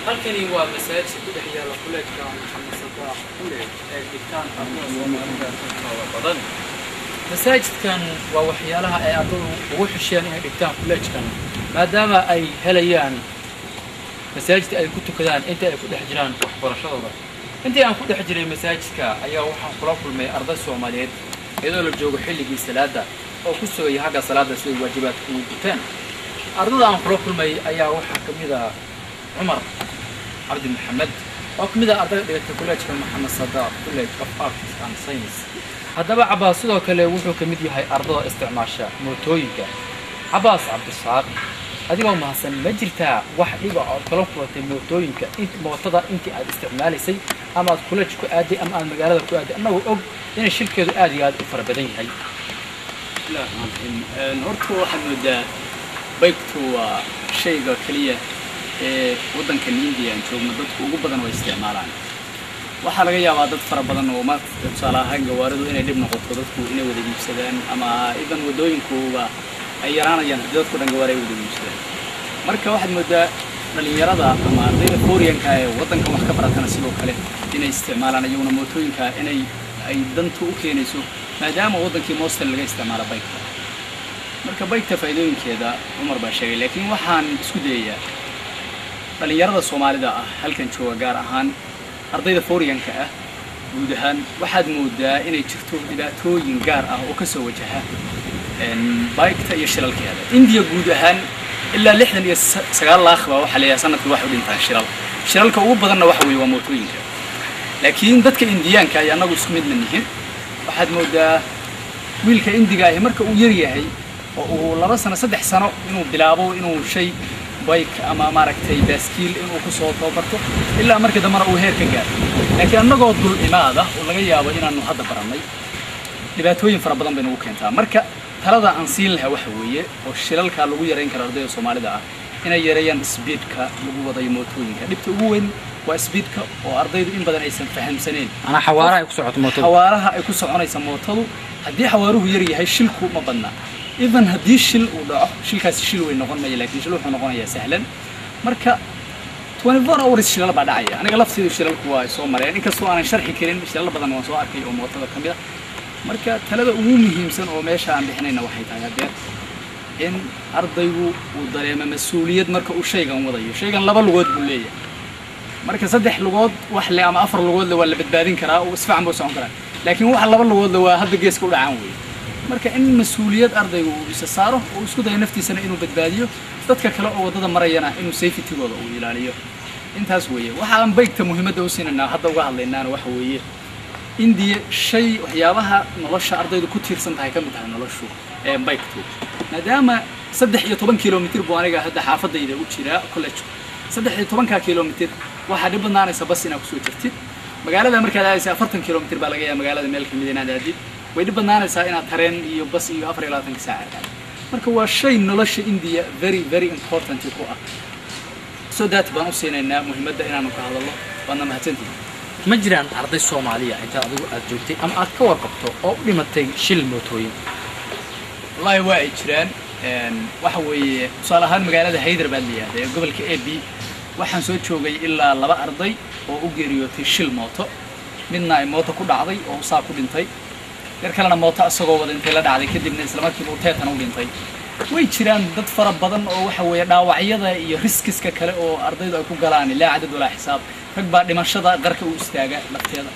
halkani waa masaajid ku dhex yaala kuleedka Maxamed Sabax kuleed ee dhigtaan badan masaajidkan waa waxyaalaha ay ardaydu ugu xisheen inay dhigtaan kuleedkan maadaama ay helayaan masaajid ay ku tukadaan inta ay ku dhex jiraan waxbarashadooda intii aan ku dhex jiray masaajidka ayaa waxaan kula kulmay arday Soomaaliyeed iyadoo la joogo xilligii salaada oo ku soo yahay salaada si waajibaadka u gutaan ardayda aan kula kulmay ayaa waxaa kamid ah عمر عبد محمد وكمذا أرد كلية محمد صداق كلية Arts and Science هذا بقى عباس ده كله وحده كمذي هاي أرض استعماشة موتويكا عباس عبد الصاق هذه ما محسن مجرتها واحد يبقى طرفه موتويكا أنت معتضى أنت استعمالي سي أما كلية كأدي أما المجال كأدي أما هو إن الشركة أدي هذا فربدين هاي لا نورتو حمد بيكتو شيء كلية waddanka India joogna dadku ugu badan way isticmaalaan waxa laga yaabaa dad fara badan oo ma tusaale ahaan gawaaridu inay dib noqoto dadku inay wada iibsadaan ama idan wadooyinkooda ay yaraanayaan dadku dhan gawaari wada iibsadaan marka waxaad moodaa dhalinyarada ama ardayda Koreanka ee waddanka wax ka baratana sidoo kale inay isticmaalaan ayaguna mootooyinka inay ay dantu u keenayso maadaama waddankii moostal laga isticmaalo bike marka bike faa'iidooyinkeeda Umar baa sheegay laakiin waxaan isku dayayaa dhalinyarada Soomaalida ah halkan jooga gaar ahaan ardayda Koreanka ah guud ahaan waxaad moodaa inay jirto dhibaatooyin gaar ah oo ka soo wajaha bike-ta iyo shilalkeeda India guud ahaan ilaa 69 laakh waxa leeyahay sanadkii wax u dhintaan shilalka ugu badanna waxa weeye waa mootooyinka laakiin dadka Indiyaanka ay anagu isku mid manihin waxaad moodaa wiilka Indiga ah marka uu yar yahay oo 2 sano 3 sano inuu bilaabo inuu shay bike ama maaragtay baaskiil inuu ku soo tababarto ilaa markii dambe uu heer ka gaaro laakiin anagoo dul imaada oo laga yaabo inaanu hadda baranay dhibaatooyin fara badan baynu u keentaa marka talada aan siin lahaa waxa weeye oo shilalka lagu yareyn karo ardayda Soomaalida ah inay yareeyaan speedka lagu wadayo mootooyinka dhibta ugu weyn waa speedka oo ardaydu in badan aysan fahamsaneen ana xawaaraha ay ku socoto mootada xawaaraha ay ku soconaysa mootadu haddii xawaaruhu yar yahay shilku ma badna even haddii shil uu dhaco shilkaasi shil way noqon maayo laakiin shil wuxuu noqonayaa sahlan marka 24 hours shilal baa dhacaya aniga lafteedu shilalku waa soo mareen inkastoo aanan sharxi karin shilal badan waan soo arkay oo mootada kamid ah marka talada ugu muhiimsan oo meesha aan bixinayna waxay tahay hadee in ardaygu uu dareemo mas'uuliyad marka uu shaygan wadayo shaygan laba lugood buu leeyahay marka 3 lugood wax le ama 4 lugood waa la badbaadin karaa oo isfaham buu socon karaa laakiin wax 2 lugood waa hadda geeska u dhacaan weey marka in mas'uuliyad ardaygu uu isa saaro oo isku dayo naftiisana inuu badbaadiyo dadka kale oo wadada marayana inuu safety-gooda uu ilaaliyo intaas weeye waxa aan bike-ta muhiimadda u siinayna hadda uga hadlaynaa waxa weeye India shay waxyaabaha nolosha ardaydu ku tiirsan tahay kamid tahay noloshu bike-tu maadaama 13 kilomitir buu aniga hadda xaafadayda u jira college 13 kilomitir waxa dhib badnaanaysa bas inaad ku soo jirtid magaalada markaad aadaysa 40 kilomitir baa laga yaabaa magaalada meel kamid inaad aadid way dhib badnaanaysaa inaad tareen iyo bas iyo 24 saac marka waa shay nolosha India very important ku ah soo daat baan u siinayna muhiimadda inaanu ka hadalno waana mahadsantihiin ma jiraan arday Soomaaliya inta adigu aad joogtay ama aad ka warqabto oo u dhimatay shil mootooyin wallahi waa ay jiraan waxa weeye tusaale ahaan magaalada Hyderabad leeyahay gobolka AB waxaan soo joogay ilaa 2 arday oo u geeriyootay shil mooto midna ay mooto ku dhacday oo saar ku dhintay yar kalena mooto asagoo wada intay la dhacday kadibna isla markiiba uu teetan u dhintay way jiraan dad fara badan oo waxa weeye dhaawacyada iyo riskiska kale oo ardaydu ay ku galaan ilaa cadad wala xisaab rag baa dhimashada qarka u istaaga lafteeda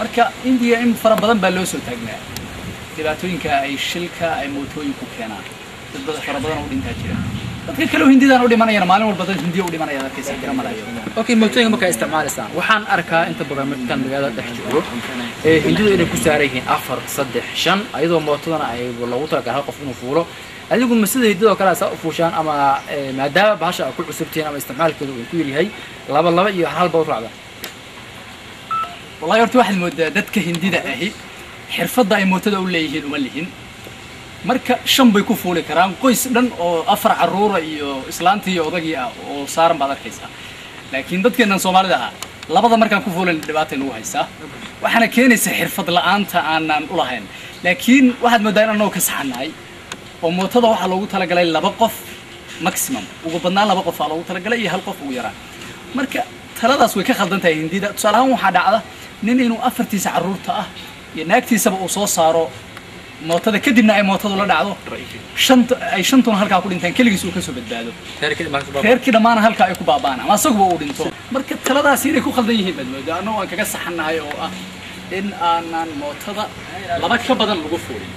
marka India in fara badan baa loo soo taagnaa dhibaatooyinka ay shilka ay mootooyinku keenaan dad fara badan oo dhintaa jira dadka kale oo Hindidaan u dhimanayaan maalin walba dad Hindiya u dhimanayaan dadkiisa jira malayo okay mootooyinka marka isticmaalaysan waxaan arkaa inta badan markaan magaalada dhex joogo Hindidu inay ku saarayeen 4 3 5 ayadoo mootadana ay loogu talagalay qof inuu fuulo adigu ma sida Hindida kala soo fuushaan ama maadaama bahasha ku cusubteen ama isticmaalkeedu uu ku yirahay laba iyo hal baa raacda wallahi horta waxaad moodaa dadka Hindida ahi xirfadda ay mootada u leeyihiin uma lihin marka 5 bay ku fuuli karaan qoys dhan oo 4 caruur iyo islaantii iyo odagii ah oo saaran baad arkaysaa laakiin dadkeena Soomaalida ah labada markaan ku fuulan dhibaato inuu haysaa waxaana keenaysa xirfad la'aanta aanan u lahayn laakiin waxaad moodaa in anoo ka saxanahay oo mootada waxa loogu talagalay 2 qof maximum ugu badnaan 2 qof loogu talagalay iyo 1 qof ugu yaraan marka taladaas way ka khaldan tahay hindida tusaalahaan waxaa dhacda nin inuu afartiisa carruurta ah iyo naagtiisaba uu soo saaro mootada kadibna ay mootadu la dhacdo shantuna halkaa ku dhintaan keligiis uu ka soo badbaado reerkii dhammaana halkaa ay ku baaba'aan ama asaguba uu dhinto marka taladaasi inay ku khaldan yihiin baad moodaa annagoo aan kaga saxannahay oo ah in aanan mootada laba ka badan lagu fuulin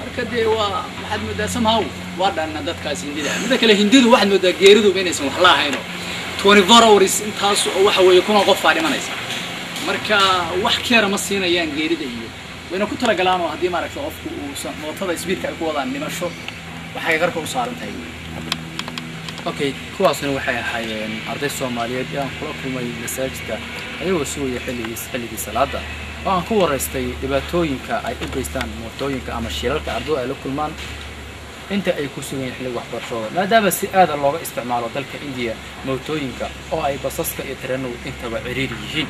marka dee waa waxaad moodaa somehow waa dhanna dadkaas hindida midda kale hindidu waxaad moodaa geeriduba inaysan wax la ahayno 24 hours intaas oo waxa weeye kuna qof baa dhimanaysa marka wax keera ma siinayaan geerida iyo wayna ku talagalaan oo haddii maaragtay qofku uu mootada isbiirka ay ku wadaan dhimasho waxay qarka u saaran tahay okay kuwaasna waxay ahaayeen arday Soomaaliyeed ee aan kula kulmay masaajidka ayagoo sugaya xilligii salaada oo aan ku wareystay dhibaatooyinka ay u geystaan mootooyinka ama shilalka ardayda ay la kulmaan inta ay ku sugan yihiin xilliga waxbarashada maadaama si aad looga isticmaalo dalka India mootooyinka oo ay basaska iyo tareenadu intaba ciriiri yihiin